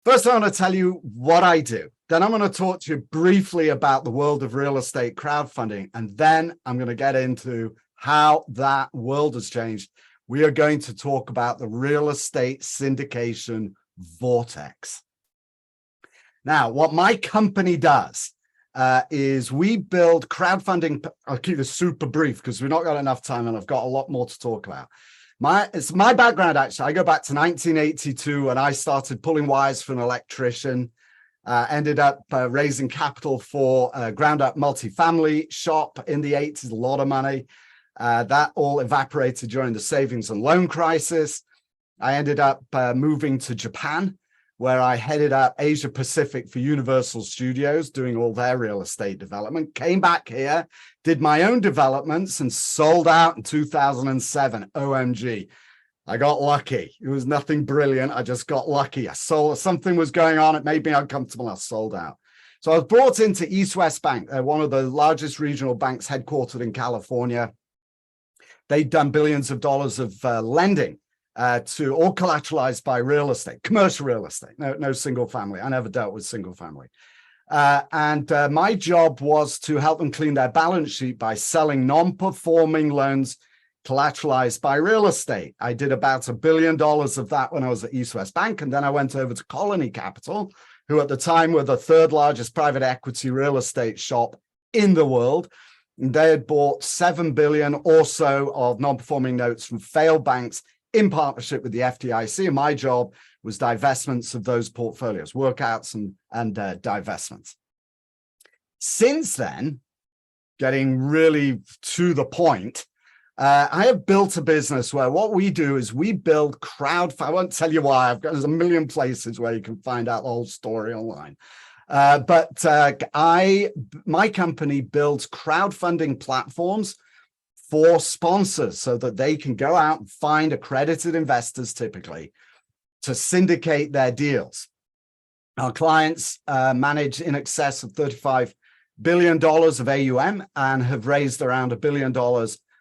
First, I want to tell you what I do. Then I'm going to talk to you briefly about the world of real estate crowdfunding. And then I'm going to get into how that world has changed. We are going to talk about the real estate syndication vortex. Now, what my company does is we build crowdfunding. I'll keep this super brief because we've not got enough time and I've got a lot more to talk about. It's my background, actually. I go back to 1982 when I started pulling wires for an electrician, ended up raising capital for a ground-up multifamily shop in the 80s, a lot of money. That all evaporated during the savings and loan crisis. I ended up moving to Japan, where I headed up Asia Pacific for Universal Studios, doing all their real estate development. Came back here, did my own developments, and sold out in 2007. OMG. I got lucky. It was nothing brilliant. I just got lucky. I sold, something was going on. It made me uncomfortable. I sold out. So I was brought into East West Bank. They're one of the largest regional banks headquartered in California. They'd done billions of dollars of lending to all collateralized by real estate, commercial real estate, no single family. I never dealt with single family. My job was to help them clean their balance sheet by selling non-performing loans collateralized by real estate. I did about $1 billion of that when I was at East West Bank. And then I went over to Colony Capital, who at the time were the third largest private equity real estate shop in the world. And they had bought $7 billion or so of non-performing notes from failed banks in partnership with the FDIC. And my job was divestments of those portfolios, workouts and divestments. Since then, getting really to the point, I have built a business where what we do is we build I won't tell you why. There's a million places where you can find out the whole story online. My company builds crowdfunding platforms for sponsors so that they can go out and find accredited investors, typically, to syndicate their deals. Our clients manage in excess of $35 billion of AUM and have raised around $1 billion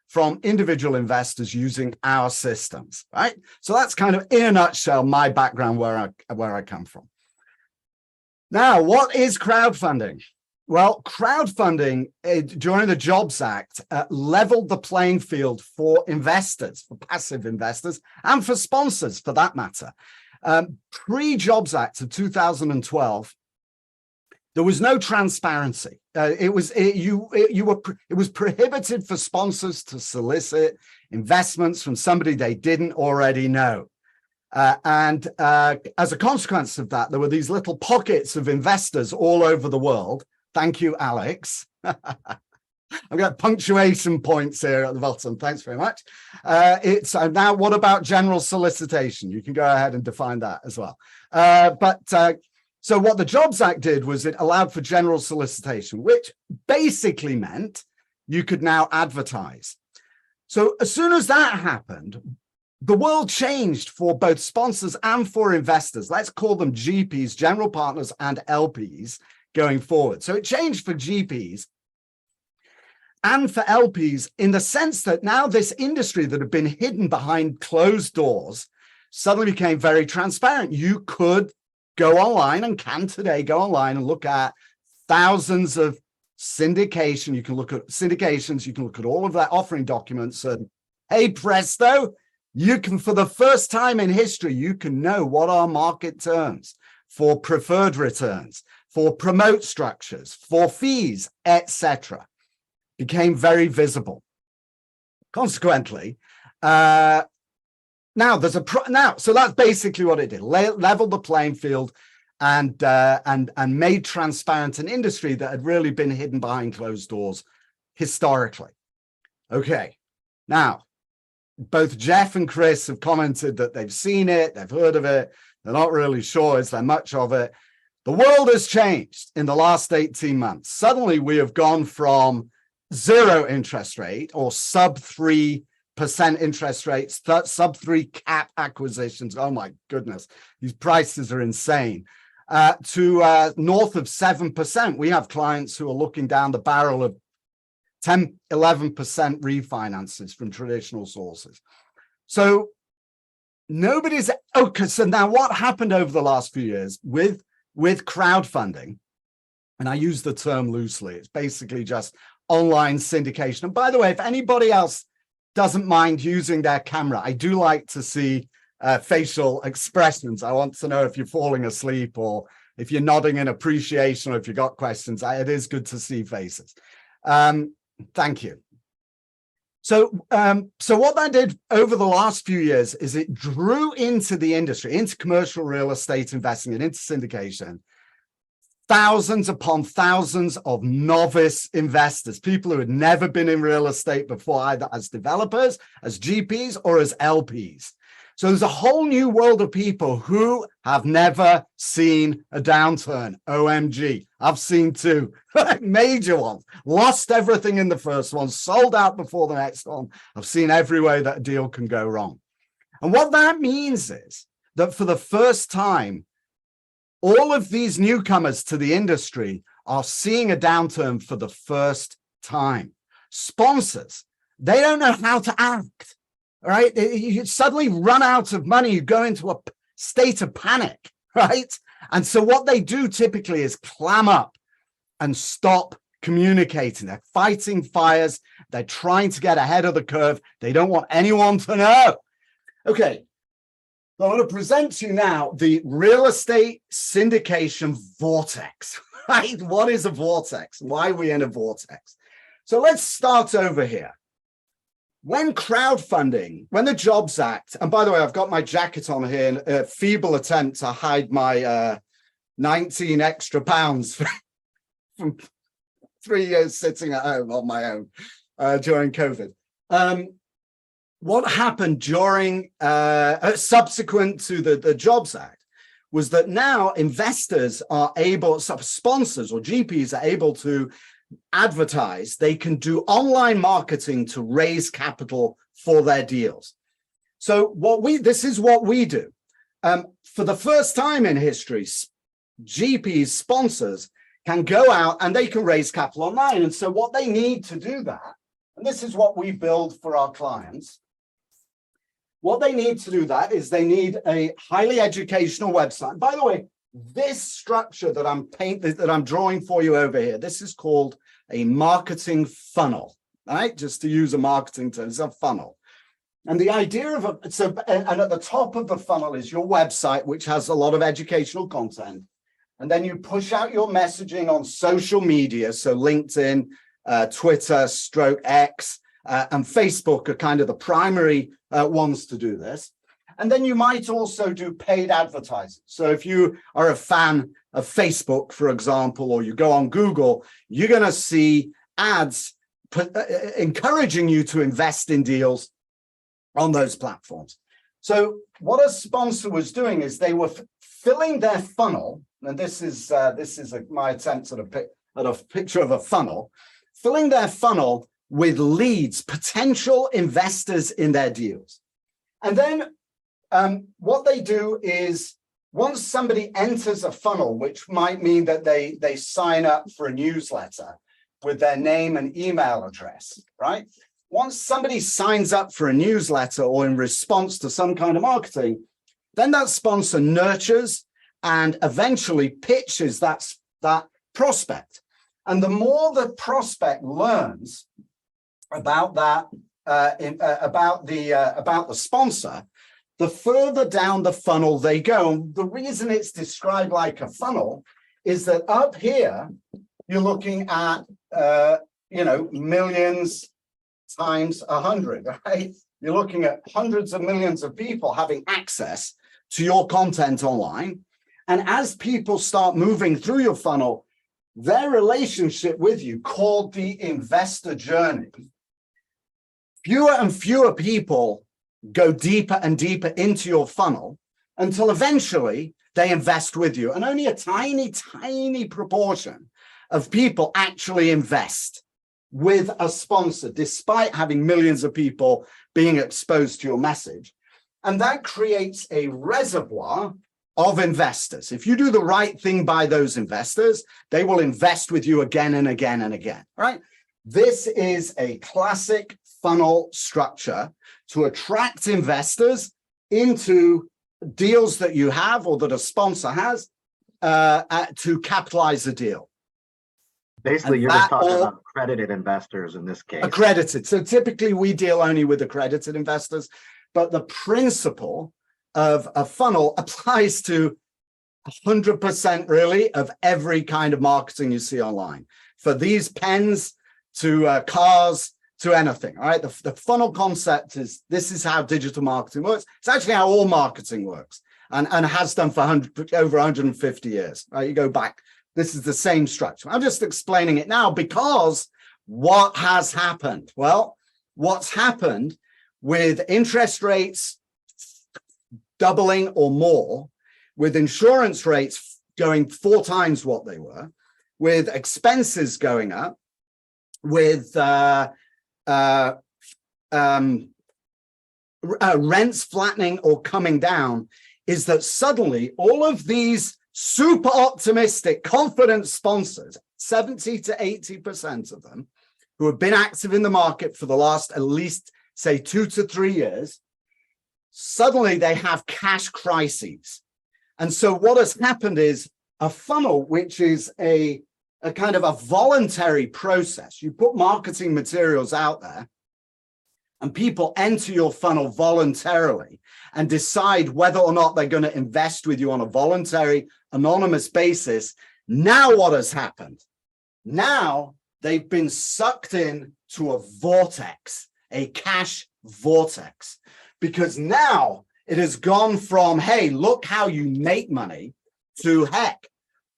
from individual investors using our systems, right? So that's kind of, in a nutshell, my background, where I come from. Now, what is crowdfunding? Well, crowdfunding during the Jobs Act leveled the playing field for investors, for passive investors, and for sponsors, for that matter. Pre-Jobs Act of 2012, there was no transparency. It was prohibited for sponsors to solicit investments from somebody they didn't already know. As a consequence of that, there were these little pockets of investors all over the world. Thank you, Alex. I've got punctuation points here at the bottom. Thanks very much. Now, what about general solicitation? You can go ahead and define that as well. So what the Jobs Act did was it allowed for general solicitation, which basically meant you could now advertise. So as soon as that happened, the world changed for both sponsors and for investors. Let's call them GPs, general partners, and LPs going forward. So it changed for GPs and for LPs in the sense that now this industry that had been hidden behind closed doors suddenly became very transparent. You could go online, and can today go online and look at thousands of syndication. You can look at syndications. You can look at all of their offering documents. And hey, presto, you can, for the first time in history, you can know what are market terms for preferred returns, for promote structures, for fees, etc. Became very visible. Consequently, so that's basically what it did: leveled the playing field and made transparent an industry that had really been hidden behind closed doors historically. Okay, now both Jeff and Chris have commented that they've seen it, they've heard of it, they're not really sure is there much of it. The world has changed in the last 18 months. Suddenly we have gone from zero interest rate or sub 3% interest rates, sub 3 cap acquisitions. Oh my goodness, these prices are insane. To north of 7%. We have clients who are looking down the barrel of 10, 11% refinances from traditional sources. So nobody's, okay, so now what happened over the last few years with crowdfunding, and I use the term loosely, it's basically just online syndication. And by the way, if anybody else doesn't mind using their camera, I do like to see facial expressions. I want to know if you're falling asleep or if you're nodding in appreciation or if you got questions. It is good to see faces. Thank you. So what that did over the last few years is it drew into the industry, into commercial real estate investing and into syndication, thousands upon thousands of novice investors, people who had never been in real estate before, either as developers, as GPs, or as LPs. So there's a whole new world of people who have never seen a downturn. OMG. I've seen two major ones. Lost everything in the first one, sold out before the next one. I've seen every way that a deal can go wrong. And what that means is that for the first time, all of these newcomers to the industry are seeing a downturn for the first time. Sponsors, they don't know how to act. Right? You suddenly run out of money, you go into a state of panic, right? And so what they do typically is clam up and stop communicating. They're fighting fires. They're trying to get ahead of the curve. They don't want anyone to know. Okay, so I want to present to you now the real estate syndication vortex, right? What is a vortex? Why are we in a vortex? So let's start over here. When crowdfunding, when the Jobs Act, and by the way, I've got my jacket on here in a feeble attempt to hide my 19 extra pounds from 3 years sitting at home on my own during COVID. What happened during, subsequent to the Jobs Act was that now investors are able, sponsors or GPs are able to advertise, they can do online marketing to raise capital for their deals. So this is what we do. For the first time in history, GPs, sponsors can go out and they can raise capital online. And so what they need to do that, and this is what we build for our clients, what they need to do that is they need a highly educational website. By the way, this structure that I'm drawing for you over here, this is called a marketing funnel, right? Just to use a marketing term, it's a funnel. And the idea of and at the top of the funnel is your website, which has a lot of educational content. And then you push out your messaging on social media. So LinkedIn, Twitter, X, and Facebook are kind of the primary ones to do this. And then you might also do paid advertising. So if you are a fan of Facebook, for example, or you go on Google, you're going to see ads encouraging you to invest in deals on those platforms. So what a sponsor was doing is they were filling their funnel, and this is my attempt at a picture of a funnel, filling their funnel with leads, potential investors in their deals. And then what they do is once somebody enters a funnel, which might mean that they sign up for a newsletter with their name and email address, right? Once somebody signs up for a newsletter or in response to some kind of marketing, then that sponsor nurtures and eventually pitches that prospect. And the more the prospect learns about that, about the sponsor, the further down the funnel they go. And the reason it's described like a funnel is that up here, you're looking at, millions times 100, right? You're looking at hundreds of millions of people having access to your content online. And as people start moving through your funnel, their relationship with you, called the investor journey, fewer and fewer people go deeper and deeper into your funnel until eventually they invest with you. And only a tiny, tiny proportion of people actually invest with a sponsor, despite having millions of people being exposed to your message. And that creates a reservoir of investors. If you do the right thing by those investors, they will invest with you again and again and again, right? This is a classic funnel structure to attract investors into deals that you have or that a sponsor has to capitalize the deal. Basically, you're just talking about accredited investors in this case. Accredited. So typically we deal only with accredited investors, but the principle of a funnel applies to 100% really of every kind of marketing you see online. For these pens to cars to anything, all right? The funnel concept is, this is how digital marketing works. It's actually how all marketing works and has done for over 150 years, right? You go back, this is the same structure. I'm just explaining it now because what has happened? Well, what's happened with interest rates doubling or more, with insurance rates going 4 times what they were, with expenses going up, with rents flattening or coming down, is that suddenly all of these super optimistic, confident sponsors, 70 to 80% of them, who have been active in the market for the last at least, say, 2 to 3 years, suddenly they have cash crises. And so what has happened is a funnel, which is a kind of a voluntary process. You put marketing materials out there and people enter your funnel voluntarily and decide whether or not they're going to invest with you on a voluntary, anonymous basis. Now what has happened? Now they've been sucked in to a vortex, a cash vortex, because now it has gone from, hey, look how you make money, to heck,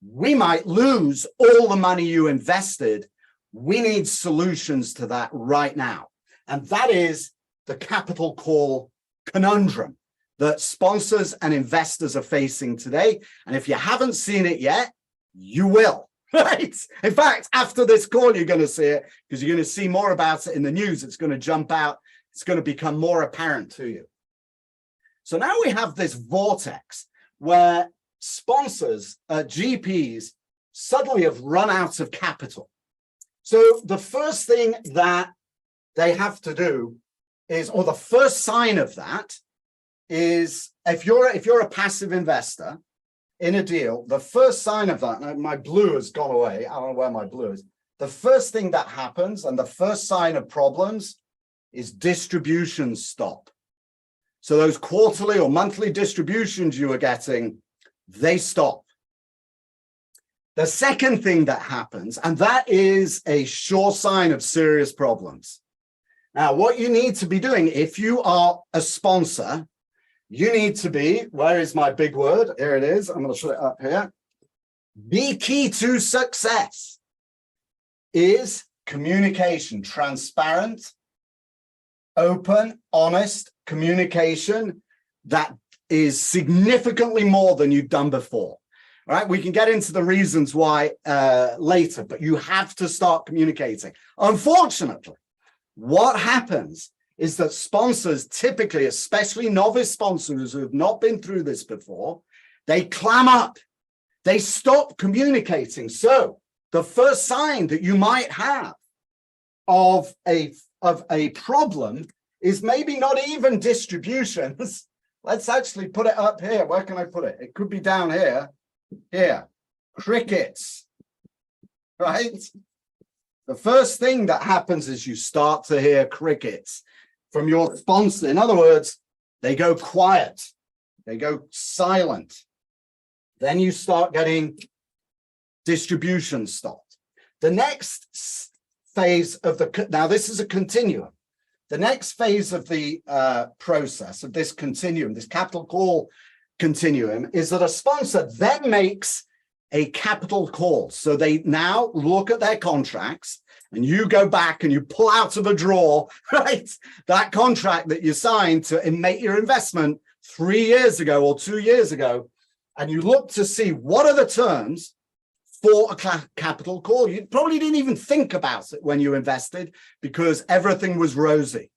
we might lose all the money you invested. We need solutions to that right now. And that is the capital call conundrum that sponsors and investors are facing today. And if you haven't seen it yet, you will, right? In fact, after this call, you're going to see it because you're going to see more about it in the news. It's going to jump out. It's going to become more apparent to you. So now we have this vortex where sponsors, GPs, suddenly have run out of capital. So the first thing that they have to do is, or the first sign of that is, if you're a passive investor in a deal, the first sign of that, my blue has gone away, I don't know where my blue is. The first thing that happens and the first sign of problems is distributions stop. So those quarterly or monthly distributions you were getting, they stop. The second thing that happens, and that is a sure sign of serious problems. Now, what you need to be doing, if you are a sponsor, you need to be, where is my big word? Here it is. I'm going to show it up here. The key to success is communication, transparent, open, honest communication that is significantly more than you've done before. All right, we can get into the reasons why later, but you have to start communicating. Unfortunately, what happens is that sponsors typically, especially novice sponsors who have not been through this before, they clam up, they stop communicating. So the first sign that you might have of a problem is maybe not even distributions. Let's actually put it up here. Where can I put it? It could be down here. Here, crickets, right? The first thing that happens is you start to hear crickets from your sponsor. In other words, they go quiet, they go silent. Then you start getting distribution stopped. The next phase of now this is a continuum. The next phase of the process of this continuum, this capital call continuum, is that a sponsor then makes a capital call. So they now look at their contracts, and you go back and you pull out of a drawer, right, that contract that you signed to make your investment 3 years ago or 2 years ago, and you look to see what are the terms for a capital call. You probably didn't even think about it when you invested because everything was rosy.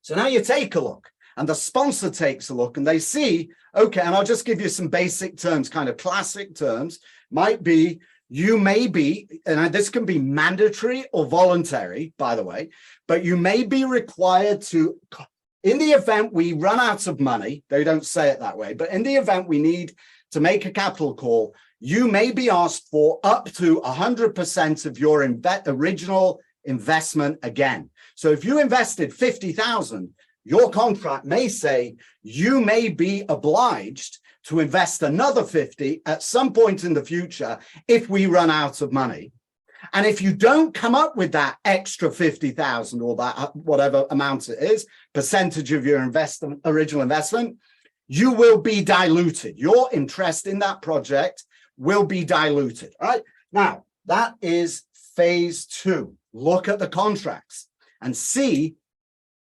So now you take a look, and the sponsor takes a look, and they see, okay, and I'll just give you some basic terms, kind of classic terms, might be, you may be, and this can be mandatory or voluntary, by the way, but you may be required to in the event we run out of money, they don't say it that way, but in the event we need to make a capital call, you may be asked for up to 100% of your original investment again. So if you invested 50,000, your contract may say you may be obliged to invest another 50 at some point in the future if we run out of money. And if you don't come up with that extra 50,000 or that whatever amount it is, percentage of your original investment, you will be diluted. Your interest in that project will be diluted. All right. Now, that is phase 2. Look at the contracts and see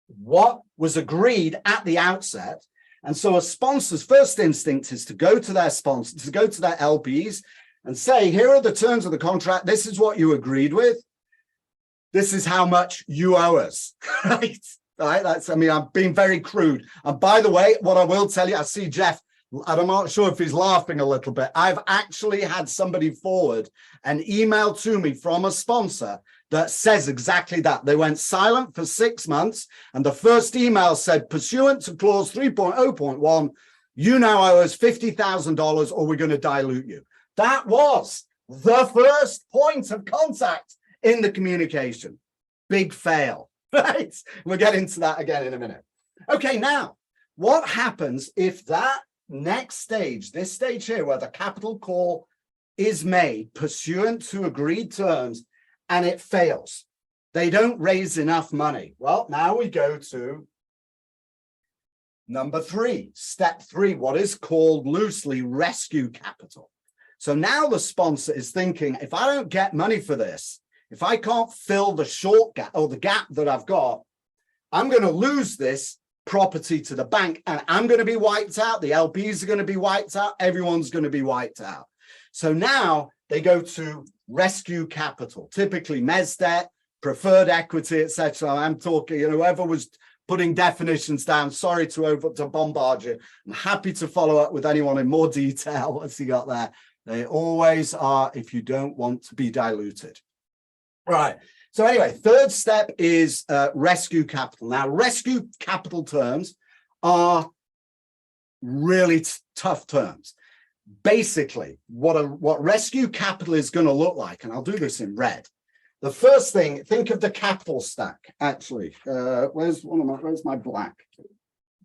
what was agreed at the outset. And so a sponsor's first instinct is to go to their sponsor, to go to their LPs and say, here are the terms of the contract. This is what you agreed with. This is how much you owe us. Right? Right? That's, I mean, I'm being very crude. And by the way, what I will tell you, I see Jeff, I'm not sure if he's laughing a little bit. I've actually had somebody forward an email to me from a sponsor that says exactly that. They went silent for 6 months, and the first email said, pursuant to clause 3.0.1, you now owe us $50,000 or we're going to dilute you. That was the first point of contact in the communication. Big fail, right? We'll get into that again in a minute. Okay, now, what happens if that next stage, this stage here, where the capital call is made pursuant to agreed terms, and it fails? They don't raise enough money. Well, now we go to number 3, step 3, what is called loosely rescue capital. So now the sponsor is thinking, if I don't get money for this, if I can't fill the short gap or the gap that I've got, I'm going to lose this property to the bank and I'm going to be wiped out. The LPs are going to be wiped out. Everyone's going to be wiped out. So now they go to rescue capital, typically mezz debt, preferred equity, etc. I'm talking, whoever was putting definitions down, sorry to bombard you. I'm happy to follow up with anyone in more detail. What's he got there? They always are if you don't want to be diluted. Right. So anyway, third step is rescue capital. Now, rescue capital terms are really tough terms. Basically, what rescue capital is going to look like, and I'll do this in red. The first thing, think of the capital stack. Actually, where's my black?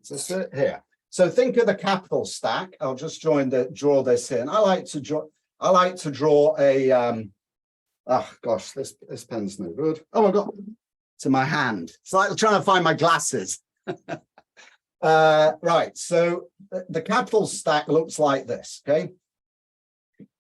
Is this it? Here. So think of the capital stack. I'll just draw this in. I like to draw a oh gosh, this pen's no good. Oh, I got it to my hand. It's like trying to find my glasses. Right. So the capital stack looks like this. Okay.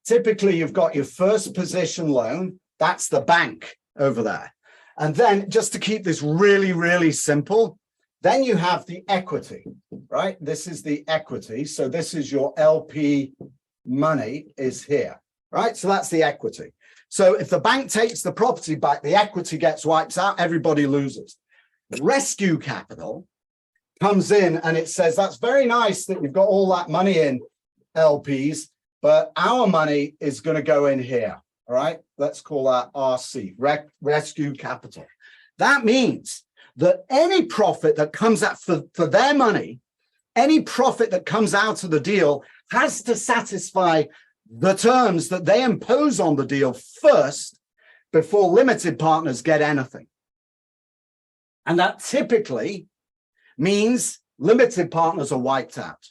Typically, you've got your first position loan. That's the bank over there. And then just to keep this really, really simple, then you have the equity, right? This is the equity. So this is your LP money is here, right? So that's the equity. So if the bank takes the property back, the equity gets wiped out, everybody loses. Rescue capital comes in and it says, that's very nice that you've got all that money in LPs, but our money is going to go in here, all right? Let's call that RC, rescue capital. That means that any profit that comes out for their money, any profit that comes out of the deal has to satisfy the terms that they impose on the deal first before limited partners get anything. And that typically means limited partners are wiped out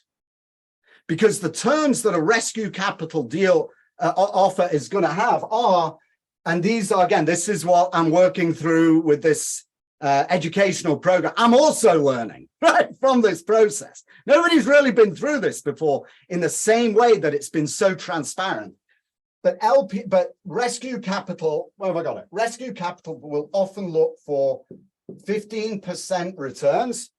because the terms that a rescue capital deal offer is going to have are, and these are, again, this is what I'm working through with this educational program. I'm also learning, right, from this process. Nobody's really been through this before in the same way that it's been so transparent. But rescue capital, where have I got it? Rescue capital will often look for 15% returns,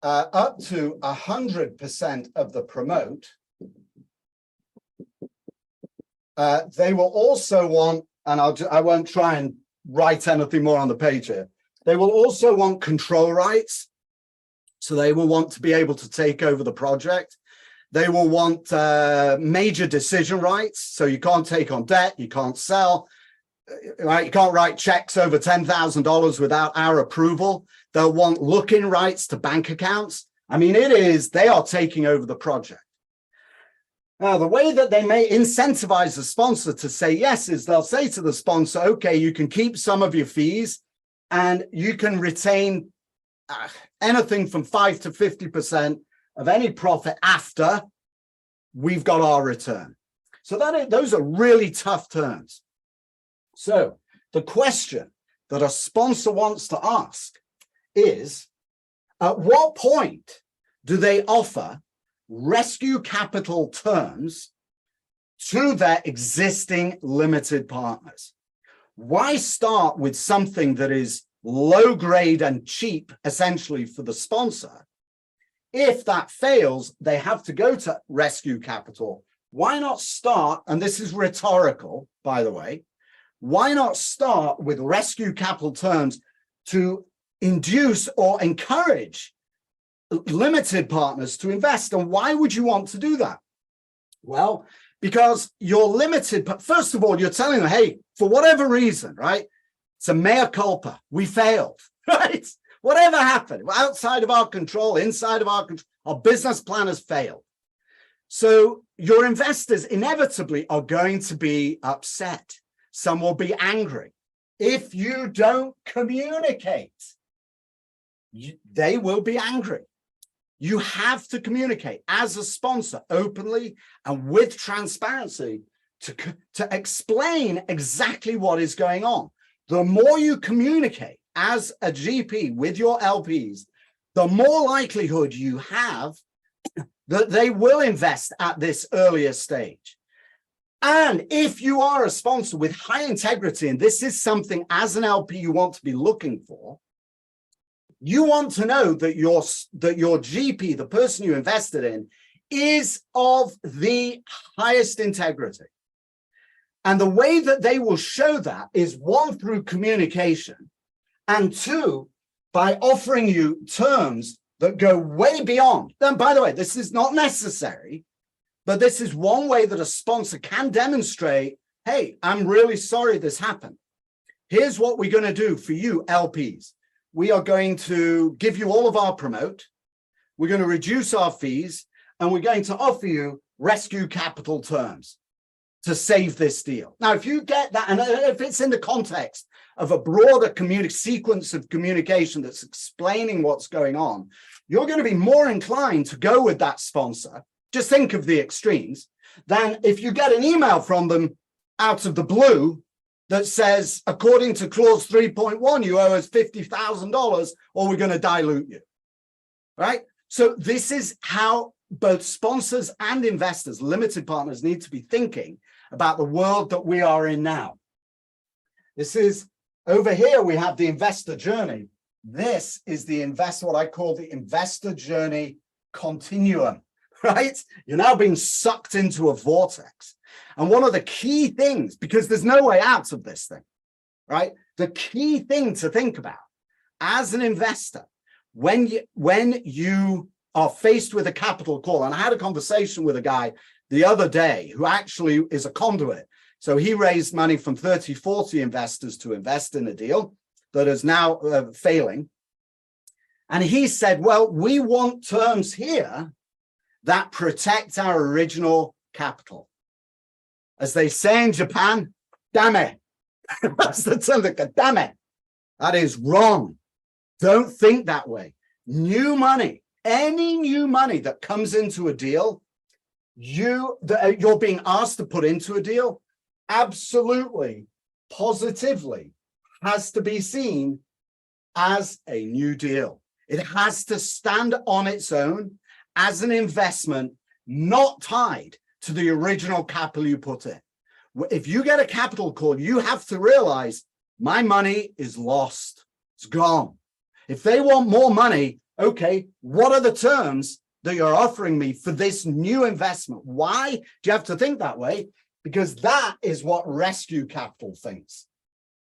up to 100% of the promote. They will also want, and I won't try and write anything more on the page here. They will also want control rights. So they will want to be able to take over the project. They will want major decision rights. So you can't take on debt, you can't sell, right? You can't write checks over $10,000 without our approval. They'll want look-in rights to bank accounts. I mean, they are taking over the project. Now, the way that they may incentivize the sponsor to say yes is they'll say to the sponsor, okay, you can keep some of your fees and you can retain anything from 5 to 50% of any profit after we've got our return. So those are really tough terms. So the question that a sponsor wants to ask is, at what point do they offer rescue capital terms to their existing limited partners? Why start with something that is low grade and cheap, essentially, for the sponsor? If that fails, they have to go to rescue capital. Why not start, and this is rhetorical, by the way, why not start with rescue capital terms to induce or encourage limited partners to invest? And why would you want to do that? Well, because you're limited, but first of all, you're telling them, hey, for whatever reason, right? It's a mea culpa. We failed, right? Whatever happened, outside of our control, inside of our control, our business plan has failed. So your investors inevitably are going to be upset. Some will be angry. If you don't communicate, they will be angry. You have to communicate as a sponsor openly and with transparency to explain exactly what is going on. The more you communicate as a GP with your LPs, the more likelihood you have that they will invest at this earlier stage. And if you are a sponsor with high integrity, and this is something as an LP you want to be looking for, you want to know that your GP, the person you invested in, is of the highest integrity. And the way that they will show that is, one, through communication, and two, by offering you terms that go way beyond. And by the way, this is not necessary, but this is one way that a sponsor can demonstrate, hey, I'm really sorry this happened. Here's what we're going to do for you, LPs. We are going to give you all of our promote. We're going to reduce our fees, and we're going to offer you rescue capital terms to save this deal. Now, if you get that, and if it's in the context of a broader sequence of communication that's explaining what's going on, you're going to be more inclined to go with that sponsor. Just think of the extremes, than if you get an email from them out of the blue that says, according to clause 3.1, you owe us $50,000 or we're going to dilute you, right? So this is how both sponsors and investors, limited partners, need to be thinking about the world that we are in now. This is, over here, we have the investor journey. This is what I call the investor journey continuum, right? You're now being sucked into a vortex. And one of the key things, because there's no way out of this thing, right? The key thing to think about as an investor, when you are faced with a capital call, and I had a conversation with a guy the other day who actually is a conduit. So he raised money from 30, 40 investors to invest in a deal that is now failing. And he said, well, we want terms here that protect our original capital. As they say in Japan, dame. That's the term, dame. That is wrong. Don't think that way. New money, any new money that comes into a deal, you're being asked to put into a deal, absolutely, positively, has to be seen as a new deal. It has to stand on its own as an investment, not tied to the original capital you put in. If you get a capital call, you have to realize my money is lost. It's gone. If they want more money, okay, what are the terms that you're offering me for this new investment? Why do you have to think that way? Because that is what rescue capital thinks.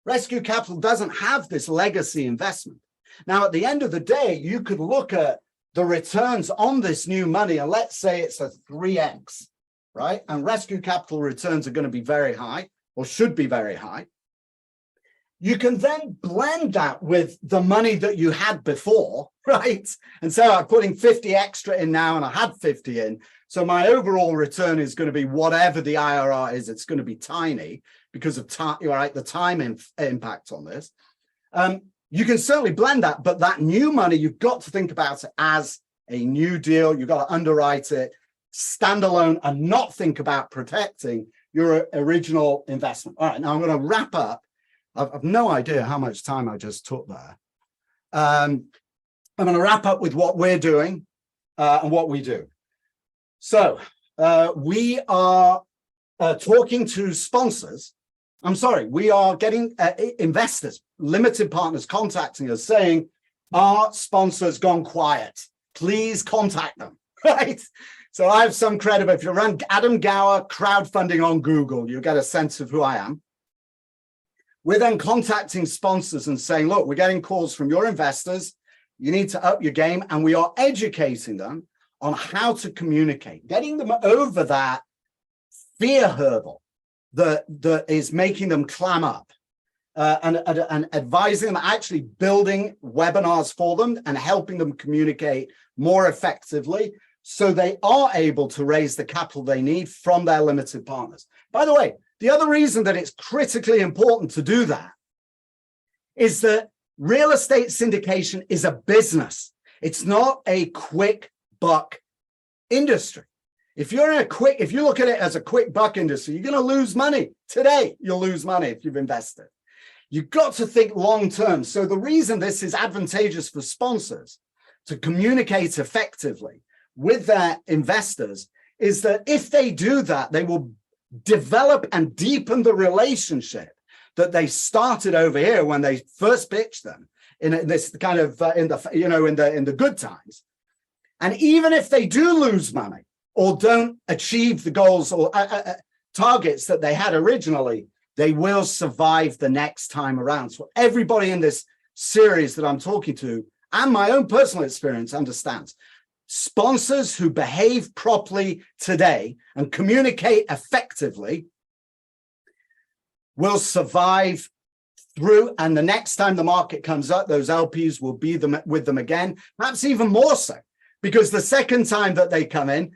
Rescue capital doesn't have this legacy investment. Now, at the end of the day, you could look at the returns on this new money, and let's say it's a 3x, right? And rescue capital returns are going to be very high, or should be very high. You can then blend that with the money that you had before, right? And so I'm putting 50 extra in now and I had 50 in. So my overall return is going to be whatever the IRR is. It's going to be tiny because of time, right? The time impact on this. You can certainly blend that, but that new money, you've got to think about it as a new deal. You've got to underwrite it standalone and not think about protecting your original investment. All right, now I'm going to wrap up. I've no idea how much time I just took there. I'm going to wrap up with what we're doing and what we do. So we are talking to sponsors. I'm sorry, we are getting investors, limited partners contacting us saying, our sponsor's gone quiet. Please contact them, right? So I have some credit. If you run Adam Gower crowdfunding on Google, you'll get a sense of who I am. We're then contacting sponsors and saying, look, we're getting calls from your investors. You need to up your game. And we are educating them on how to communicate, getting them over that fear hurdle that is making them clam up, and advising them, actually building webinars for them and helping them communicate more effectively so they are able to raise the capital they need from their limited partners. By the way, the other reason that it's critically important to do that is that real estate syndication is a business. It's not a quick buck industry. If you look at it as a quick buck industry, you're going to lose money. Today, you'll lose money if you've invested. You've got to think long term. So the reason this is advantageous for sponsors to communicate effectively with their investors is that if they do that, they will develop and deepen the relationship that they started over here when they first pitched them in this kind of in the good times. And even if they do lose money or don't achieve the goals or targets that they had originally, they will survive the next time around. So everybody in this series that I'm talking to, and my own personal experience, understands sponsors who behave properly today and communicate effectively will survive through, and the next time the market comes up, those LPs will be with them again, perhaps even more so, because the second time that they come in,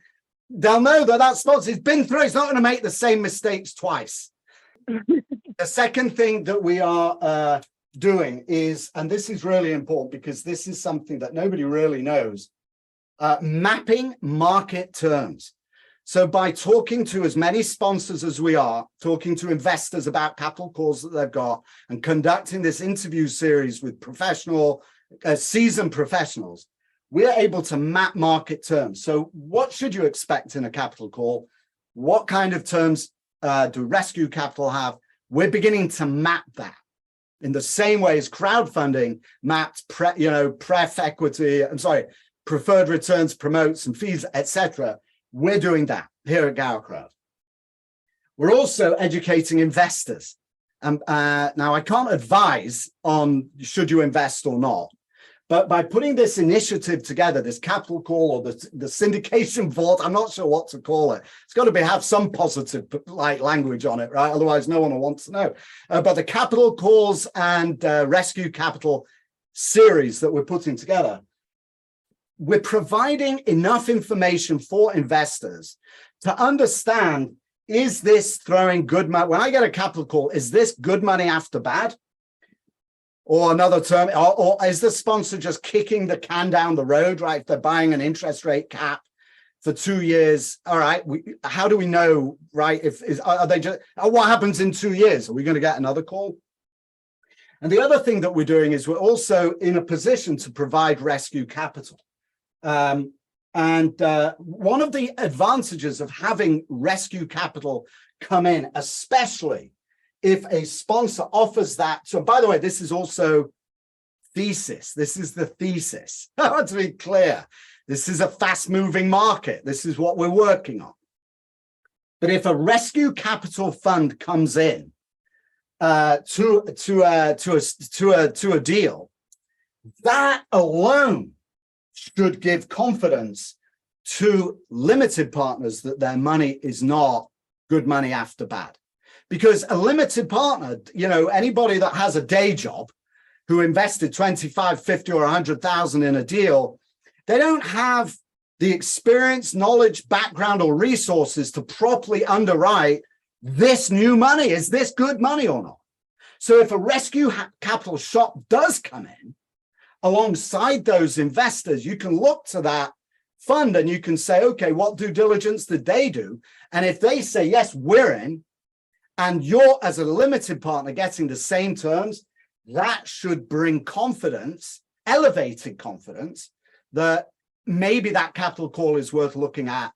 they'll know that that sponsor's been through. It's not going to make the same mistakes twice. The second thing that we are doing is, and this is really important because this is something that nobody really knows, mapping market terms. So by talking to as many sponsors as we are, talking to investors about capital calls that they've got, and conducting this interview series with seasoned professionals, we're able to map market terms. So what should you expect in a capital call? What kind of terms do rescue capital have? We're beginning to map that in the same way as crowdfunding mapped preferred returns, promotes and fees, etc. We're doing that here at Gower Crowd. We're also educating investors. Now, I can't advise on should you invest or not, but by putting this initiative together, this capital call or the syndication vault, I'm not sure what to call it. It's got to have some positive language on it, right? Otherwise, no one will want to know. But the capital calls and rescue capital series that we're putting together, we're providing enough information for investors to understand, is this throwing good money? When I get a capital call, is this good money after bad? Or another term, or is the sponsor just kicking the can down the road, right? If they're buying an interest rate cap for 2 years, all right, how do we know, right? What happens in 2 years? Are we going to get another call? And the other thing that we're doing is we're also in a position to provide rescue capital. One of the advantages of having rescue capital come in, especially if a sponsor offers that. So by the way, this is also thesis. This is the thesis. I want to be clear. This is a fast-moving market. This is what we're working on. But if a rescue capital fund comes in to a deal, that alone should give confidence to limited partners that their money is not good money after bad. Because a limited partner, anybody that has a day job who invested 25, 50 or 100,000 in a deal, they don't have the experience, knowledge, background, or resources to properly underwrite this new money. Is this good money or not? So if a rescue capital shop does come in alongside those investors, you can look to that fund and you can say, okay, what due diligence did they do? And if they say, yes, we're in, and you're as a limited partner getting the same terms, that should bring confidence, elevated confidence, that maybe that capital call is worth looking at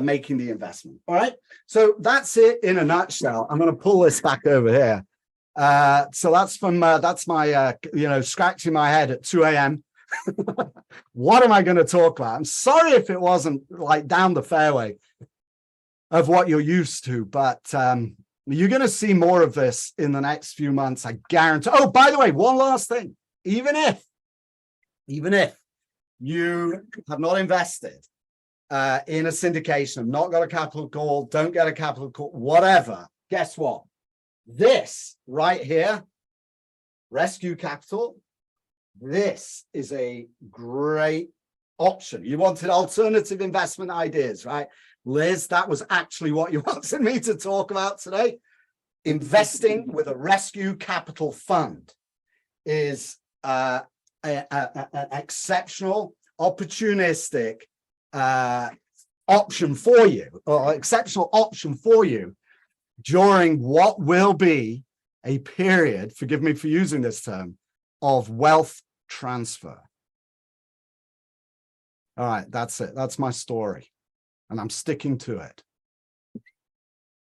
making the investment. All right. So that's it in a nutshell. I'm going to pull this back over here. So that's my, scratching my head at 2 a.m. What am I going to talk about? I'm sorry if it wasn't like down the fairway of what you're used to, but you're going to see more of this in the next few months. I guarantee. Oh, by the way, one last thing. Even if you have not invested in a syndication, have not got a capital call, don't get a capital call, whatever, guess what? This right here, rescue capital, this is a great option. You wanted alternative investment ideas, right? Liz, that was actually what you wanted me to talk about today. Investing with a rescue capital fund is an exceptional, opportunistic option for you, or exceptional option for you during what will be a period, forgive me for using this term, of wealth transfer. All right, that's it. That's my story, and I'm sticking to it.